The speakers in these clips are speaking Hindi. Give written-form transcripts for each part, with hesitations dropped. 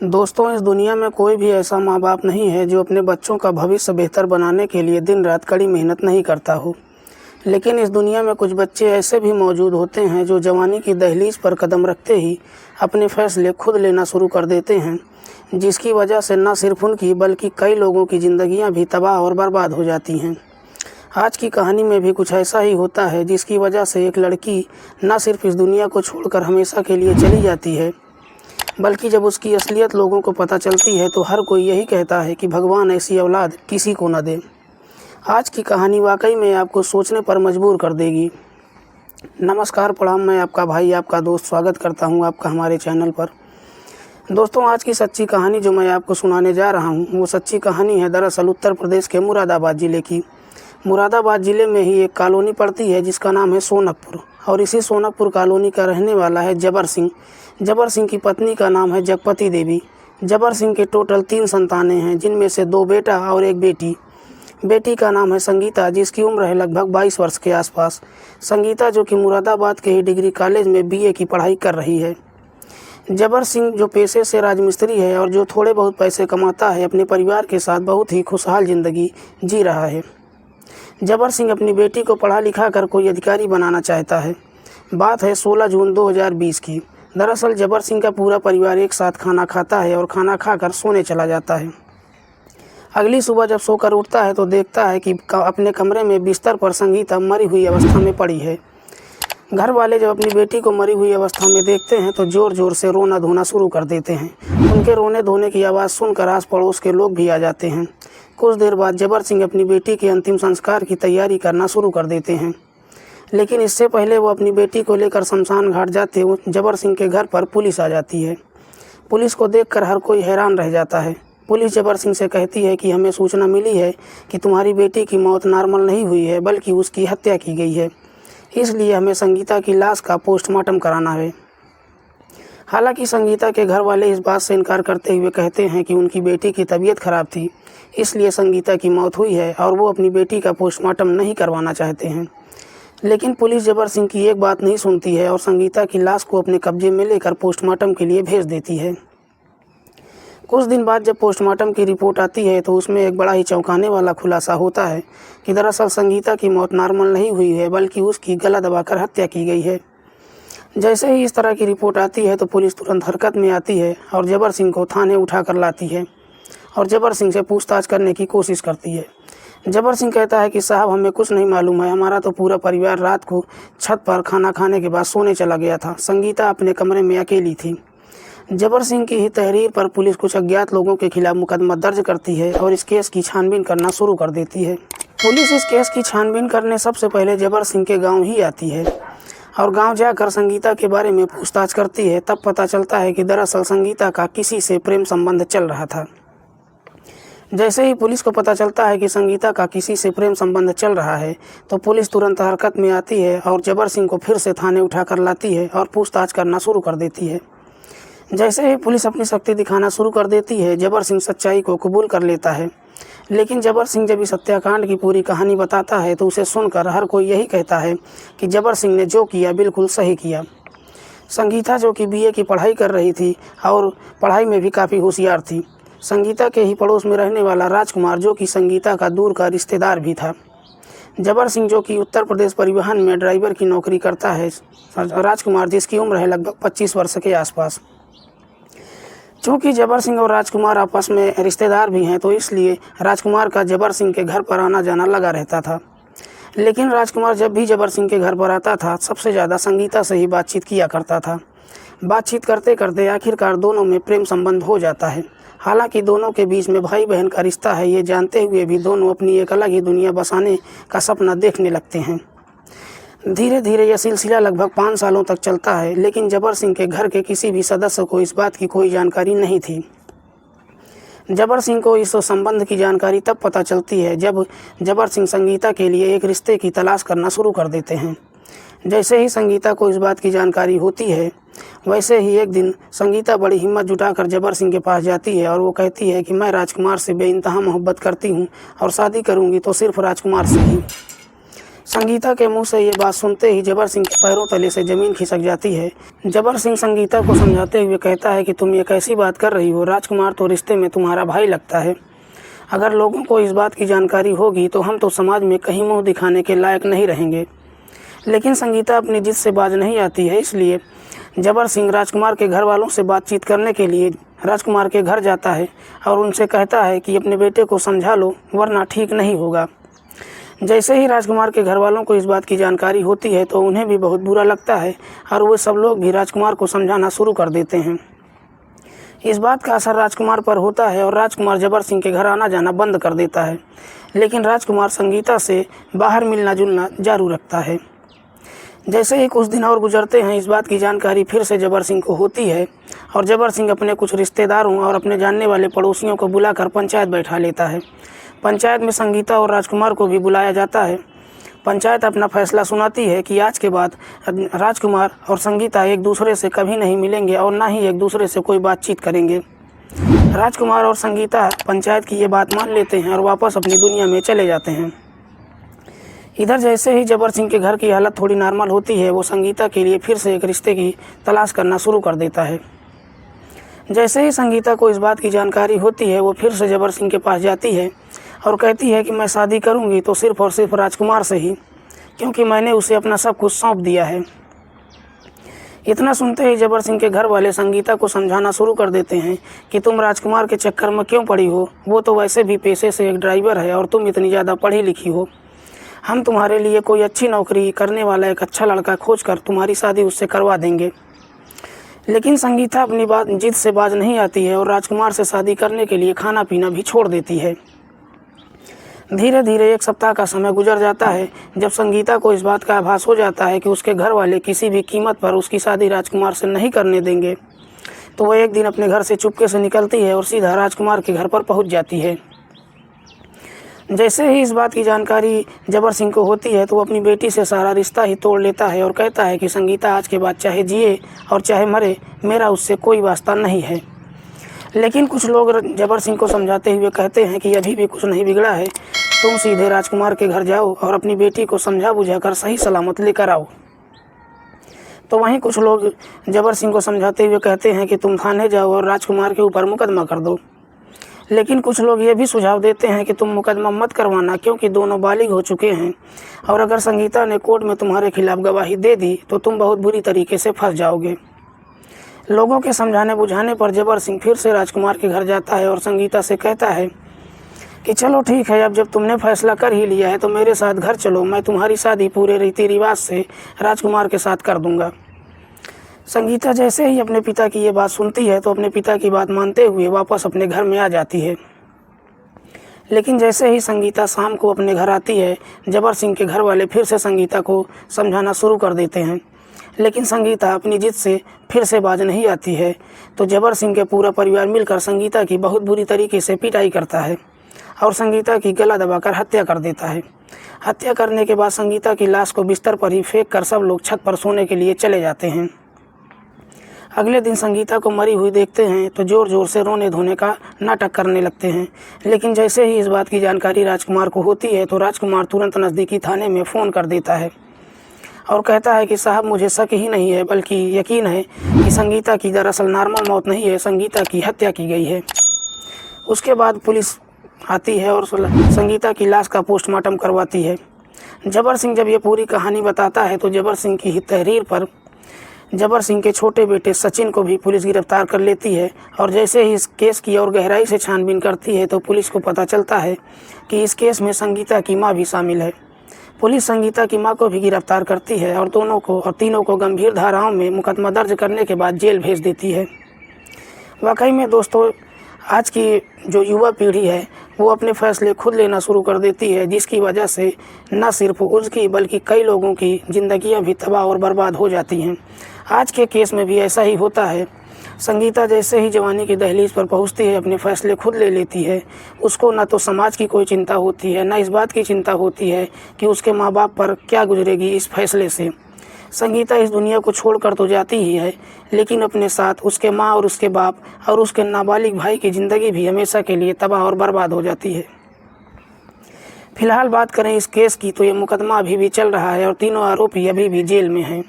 दोस्तों, इस दुनिया में कोई भी ऐसा माँ बाप नहीं है जो अपने बच्चों का भविष्य बेहतर बनाने के लिए दिन रात कड़ी मेहनत नहीं करता हो। लेकिन इस दुनिया में कुछ बच्चे ऐसे भी मौजूद होते हैं जो जवानी की दहलीज पर कदम रखते ही अपने फैसले खुद लेना शुरू कर देते हैं, जिसकी वजह से न सिर्फ उनकी बल्कि कई लोगों की ज़िंदगियाँ भी तबाह और बर्बाद हो जाती हैं। आज की कहानी में भी कुछ ऐसा ही होता है, जिसकी वजह से एक लड़की न सिर्फ इस दुनिया को छोड़कर हमेशा के लिए चली जाती है, बल्कि जब उसकी असलियत लोगों को पता चलती है तो हर कोई यही कहता है कि भगवान ऐसी औलाद किसी को न दे। आज की कहानी वाकई में आपको सोचने पर मजबूर कर देगी। नमस्कार, प्रणाम। मैं आपका भाई, आपका दोस्त स्वागत करता हूं आपका हमारे चैनल पर। दोस्तों, आज की सच्ची कहानी जो मैं आपको सुनाने जा रहा हूं वो सच्ची कहानी है दरअसल उत्तर प्रदेश के मुरादाबाद ज़िले की। मुरादाबाद ज़िले में ही एक कॉलोनी पड़ती है जिसका नाम है सोनकपुर, और इसी सोनकपुर कॉलोनी का रहने वाला है जबर सिंह। जबर सिंह की पत्नी का नाम है जगपति देवी। जबर सिंह के टोटल 3 संतानें हैं, जिनमें से 2 बेटा और 1 बेटी। बेटी का नाम है संगीता, जिसकी उम्र है लगभग 22 वर्ष के आसपास। संगीता जो कि मुरादाबाद के ही डिग्री कॉलेज में BA की पढ़ाई कर रही है। जबर सिंह जो पेशे से राजमिस्त्री है और जो थोड़े बहुत पैसे कमाता है, अपने परिवार के साथ बहुत ही खुशहाल ज़िंदगी जी रहा है। जबर सिंह अपनी बेटी को पढ़ा लिखा कर कोई अधिकारी बनाना चाहता है। बात है 16 जून 2020 की। दरअसल जबर सिंह का पूरा परिवार एक साथ खाना खाता है और खाना खाकर सोने चला जाता है। अगली सुबह जब सोकर उठता है तो देखता है कि अपने कमरे में बिस्तर पर संगीता मरी हुई अवस्था में पड़ी है। घर वाले जब अपनी बेटी को मरी हुई अवस्था में देखते हैं तो ज़ोर ज़ोर से रोना धोना शुरू कर देते हैं। उनके रोने धोने की आवाज़ सुनकर आस पड़ोस के लोग भी आ जाते हैं। कुछ देर बाद जबर सिंह अपनी बेटी के अंतिम संस्कार की तैयारी करना शुरू कर देते हैं, लेकिन इससे पहले वो अपनी बेटी को लेकर शमशान घाट जाते जबर सिंह के घर पर पुलिस आ जाती है। पुलिस को देखकर हर कोई हैरान रह जाता है। पुलिस जबर सिंह से कहती है कि हमें सूचना मिली है कि तुम्हारी बेटी की मौत नॉर्मल नहीं हुई है, बल्कि उसकी हत्या की गई है। इसलिए हमें संगीता की लाश का पोस्टमार्टम कराना है। हालांकि संगीता के घर वाले इस बात से इनकार करते हुए कहते हैं कि उनकी बेटी की तबीयत खराब थी, इसलिए संगीता की मौत हुई है और वो अपनी बेटी का पोस्टमार्टम नहीं करवाना चाहते हैं। लेकिन पुलिस जबर सिंह की एक बात नहीं सुनती है और संगीता की लाश को अपने कब्जे में लेकर पोस्टमार्टम के लिए भेज देती है। कुछ दिन बाद जब पोस्टमार्टम की रिपोर्ट आती है तो उसमें एक बड़ा ही चौंकाने वाला खुलासा होता है कि दरअसल संगीता की मौत नॉर्मल नहीं हुई है, बल्कि उसकी गला दबाकर हत्या की गई है। जैसे ही इस तरह की रिपोर्ट आती है तो पुलिस तुरंत हरकत में आती है और जबर सिंह को थाने उठा कर लाती है और जबर सिंह से पूछताछ करने की कोशिश करती है। जबर सिंह कहता है कि साहब, हमें कुछ नहीं मालूम है, हमारा तो पूरा परिवार रात को छत पर खाना खाने के बाद सोने चला गया था। संगीता अपने कमरे में अकेली थी। जबर सिंह की ही तहरीर पर पुलिस कुछ अज्ञात लोगों के खिलाफ मुकदमा दर्ज करती है और इस केस की छानबीन करना शुरू कर देती है। पुलिस इस केस की छानबीन करने सबसे पहले जबर सिंह के गाँव ही आती है और गांव जाकर संगीता के बारे में पूछताछ करती है। तब पता चलता है कि दरअसल संगीता का किसी से प्रेम संबंध चल रहा था। जैसे ही पुलिस को पता चलता है कि संगीता का किसी से प्रेम संबंध चल रहा है तो पुलिस तुरंत हरकत में आती है और जबर सिंह को फिर से थाने उठा कर लाती है और पूछताछ करना शुरू कर देती है। जैसे ही पुलिस अपनी शक्ति दिखाना शुरू कर देती है, जबर सिंह सच्चाई को कबूल कर लेता है। लेकिन जबर सिंह जब इस हत्याकांड की पूरी कहानी बताता है तो उसे सुनकर हर कोई यही कहता है कि जबर सिंह ने जो किया बिल्कुल सही किया। संगीता जो कि BA की पढ़ाई कर रही थी और पढ़ाई में भी काफ़ी होशियार थी। संगीता के ही पड़ोस में रहने वाला राजकुमार जो कि संगीता का दूर का रिश्तेदार भी था। जबर सिंह जो कि उत्तर प्रदेश परिवहन में ड्राइवर की नौकरी करता है। राजकुमार जिसकी उम्र है लगभग 25 वर्ष के आसपास। चूँकि जबर सिंह और राजकुमार आपस में रिश्तेदार भी हैं, तो इसलिए राजकुमार का जबर सिंह के घर पर आना जाना लगा रहता था। लेकिन राजकुमार जब भी जबर सिंह के घर पर आता था, सबसे ज़्यादा संगीता से ही बातचीत किया करता था। बातचीत करते करते आखिरकार दोनों में प्रेम संबंध हो जाता है। हालांकि दोनों के बीच में भाई बहन का रिश्ता है, ये जानते हुए भी दोनों अपनी एक अलग ही दुनिया बसाने का सपना देखने लगते हैं। धीरे धीरे यह सिलसिला लगभग 5 सालों तक चलता है, लेकिन जबर सिंह के घर के किसी भी सदस्य को इस बात की कोई जानकारी नहीं थी। जबर सिंह को इस संबंध की जानकारी तब पता चलती है जब जबर सिंह संगीता के लिए एक रिश्ते की तलाश करना शुरू कर देते हैं। जैसे ही संगीता को इस बात की जानकारी होती है, वैसे ही एक दिन संगीता बड़ी हिम्मत जुटाकर जबर सिंह के पास जाती है और वो कहती है कि मैं राजकुमार से बेइंतहा मोहब्बत करती हूँ और शादी करूँगी तो सिर्फ राजकुमार से ही। संगीता के मुंह से ये बात सुनते ही जबर सिंह के पैरों तले से ज़मीन खिसक जाती है। जबर सिंह संगीता को समझाते हुए कहता है कि तुम ये कैसी बात कर रही हो, राजकुमार तो रिश्ते में तुम्हारा भाई लगता है। अगर लोगों को इस बात की जानकारी होगी तो हम तो समाज में कहीं मुंह दिखाने के लायक नहीं रहेंगे। लेकिन संगीता अपनी जिद से बाज नहीं आती है, इसलिए जबर सिंह राजकुमार के घर वालों से बातचीत करने के लिए राजकुमार के घर जाता है और उनसे कहता है कि अपने बेटे को समझा लो, वरना ठीक नहीं होगा। जैसे ही राजकुमार के घर वालों को इस बात की जानकारी होती है तो उन्हें भी बहुत बुरा लगता है और वे सब लोग भी राजकुमार को समझाना शुरू कर देते हैं। इस बात का असर राजकुमार पर होता है और राजकुमार जबर सिंह के घर आना जाना बंद कर देता है। लेकिन राजकुमार संगीता से बाहर मिलना जुलना जारी रखता है। जैसे ही कुछ दिन और गुजरते हैं, इस बात की जानकारी फिर से जबर सिंह को होती है और जबर सिंह अपने कुछ रिश्तेदारों और अपने जानने वाले पड़ोसियों को बुलाकर पंचायत बैठा लेता है। पंचायत में संगीता और राजकुमार को भी बुलाया जाता है। पंचायत अपना फैसला सुनाती है कि आज के बाद राजकुमार और संगीता एक दूसरे से कभी नहीं मिलेंगे और ना ही एक दूसरे से कोई बातचीत करेंगे। राजकुमार और संगीता पंचायत की ये बात मान लेते हैं और वापस अपनी दुनिया में चले जाते हैं। इधर जैसे ही जबर सिंह के घर की हालत थोड़ी नॉर्मल होती है, वो संगीता के लिए फिर से एक रिश्ते की तलाश करना शुरू कर देता है। जैसे ही संगीता को इस बात की जानकारी होती है, वो फिर से जबर सिंह के पास जाती है और कहती है कि मैं शादी करूंगी तो सिर्फ और सिर्फ राजकुमार से ही, क्योंकि मैंने उसे अपना सब कुछ सौंप दिया है। इतना सुनते ही जबर सिंह के घर वाले संगीता को समझाना शुरू कर देते हैं कि तुम राजकुमार के चक्कर में क्यों पड़ी हो, वो तो वैसे भी पेशे से एक ड्राइवर है और तुम इतनी ज़्यादा पढ़ी लिखी हो। हम तुम्हारे लिए कोई अच्छी नौकरी करने वाला एक अच्छा लड़का खोज कर तुम्हारी शादी उससे करवा देंगे। लेकिन संगीता अपनी बात जिद से बाज नहीं आती है और राजकुमार से शादी करने के लिए खाना पीना भी छोड़ देती है। धीरे धीरे एक सप्ताह का समय गुजर जाता है। जब संगीता को इस बात का आभास हो जाता है कि उसके घर वाले किसी भी कीमत पर उसकी शादी राजकुमार से नहीं करने देंगे, तो वह एक दिन अपने घर से चुपके से निकलती है और सीधा राजकुमार के घर पर पहुंच जाती है। जैसे ही इस बात की जानकारी जबर सिंह को होती है तो वो अपनी बेटी से सारा रिश्ता ही तोड़ लेता है और कहता है कि संगीता आज के बाद चाहे जिए और चाहे मरे, मेरा उससे कोई वास्ता नहीं है। लेकिन कुछ लोग जबर सिंह को समझाते हुए कहते हैं कि अभी भी कुछ नहीं बिगड़ा है, तुम सीधे राजकुमार के घर जाओ और अपनी बेटी को समझा बुझाकर सही सलामत लेकर आओ। तो वहीं कुछ लोग जबर सिंह को समझाते हुए कहते हैं कि तुम थाने जाओ और राजकुमार के ऊपर मुकदमा कर दो। लेकिन कुछ लोग ये भी सुझाव देते हैं कि तुम मुकदमा मत करवाना, क्योंकि दोनों बालिग हो चुके हैं और अगर संगीता ने कोर्ट में तुम्हारे खिलाफ गवाही दे दी तो तुम बहुत बुरी तरीके से फंस जाओगे। लोगों के समझाने बुझाने पर जबर सिंह फिर से राजकुमार के घर जाता है और संगीता से कहता है कि चलो ठीक है, अब जब तुमने फैसला कर ही लिया है तो मेरे साथ घर चलो, मैं तुम्हारी शादी पूरे रीति रिवाज से राजकुमार के साथ कर दूंगा। संगीता जैसे ही अपने पिता की ये बात सुनती है तो अपने पिता की बात मानते हुए वापस अपने घर में आ जाती है। लेकिन जैसे ही संगीता शाम को अपने घर आती है, जबर सिंह के घर वाले फिर से संगीता को समझाना शुरू कर देते हैं। लेकिन संगीता अपनी जिद से फिर से बाज नहीं आती है, तो जबर सिंह के पूरा परिवार मिलकर संगीता की बहुत बुरी तरीके से पिटाई करता है और संगीता की गला दबाकर हत्या कर देता है। हत्या करने के बाद संगीता की लाश को बिस्तर पर ही फेंक कर सब लोग छत पर सोने के लिए चले जाते हैं। अगले दिन संगीता को मरी हुई देखते हैं तो ज़ोर ज़ोर से रोने धोने का नाटक करने लगते हैं। लेकिन जैसे ही इस बात की जानकारी राजकुमार को होती है तो राजकुमार तुरंत नज़दीकी थाने में फ़ोन कर देता है और कहता है कि साहब, मुझे शक ही नहीं है बल्कि यकीन है कि संगीता की दरअसल नॉर्मल मौत नहीं है, संगीता की हत्या की गई है। उसके बाद पुलिस आती है और संगीता की लाश का पोस्टमार्टम करवाती है। जबर सिंह जब ये पूरी कहानी बताता है तो जबर सिंह की तहरीर पर जबर सिंह के छोटे बेटे सचिन को भी पुलिस गिरफ्तार कर लेती है और जैसे ही इस केस की और गहराई से छानबीन करती है तो पुलिस को पता चलता है कि इस केस में संगीता की मां भी शामिल है। पुलिस संगीता की मां को भी गिरफ्तार करती है और तीनों को गंभीर धाराओं में मुकदमा दर्ज करने के बाद जेल भेज देती है। वाकई में दोस्तों, आज की जो युवा पीढ़ी है वो अपने फैसले खुद लेना शुरू कर देती है, जिसकी वजह से न सिर्फ उसकी बल्कि कई लोगों की ज़िंदगियां भी तबाह और बर्बाद हो जाती हैं। आज के केस में भी ऐसा ही होता है। संगीता जैसे ही जवानी की दहलीज पर पहुंचती है, अपने फैसले खुद ले लेती है। उसको न तो समाज की कोई चिंता होती है, न इस बात की चिंता होती है कि उसके माँ बाप पर क्या गुजरेगी इस फैसले से। संगीता इस दुनिया को छोड़कर तो जाती ही है, लेकिन अपने साथ उसके माँ और उसके बाप और उसके नाबालिग भाई की ज़िंदगी भी हमेशा के लिए तबाह और बर्बाद हो जाती है। फिलहाल बात करें इस केस की तो ये मुकदमा अभी भी चल रहा है और तीनों आरोपी अभी भी जेल में हैं।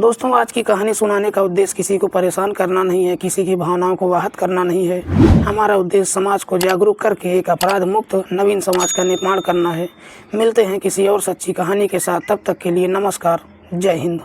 दोस्तों, आज की कहानी सुनाने का उद्देश्य किसी को परेशान करना नहीं है, किसी की भावनाओं को आहत करना नहीं है। हमारा उद्देश्य समाज को जागरूक करके एक अपराध मुक्त नवीन समाज का निर्माण करना है। मिलते हैं किसी और सच्ची कहानी के साथ, तब तक के लिए नमस्कार, जय हिंद।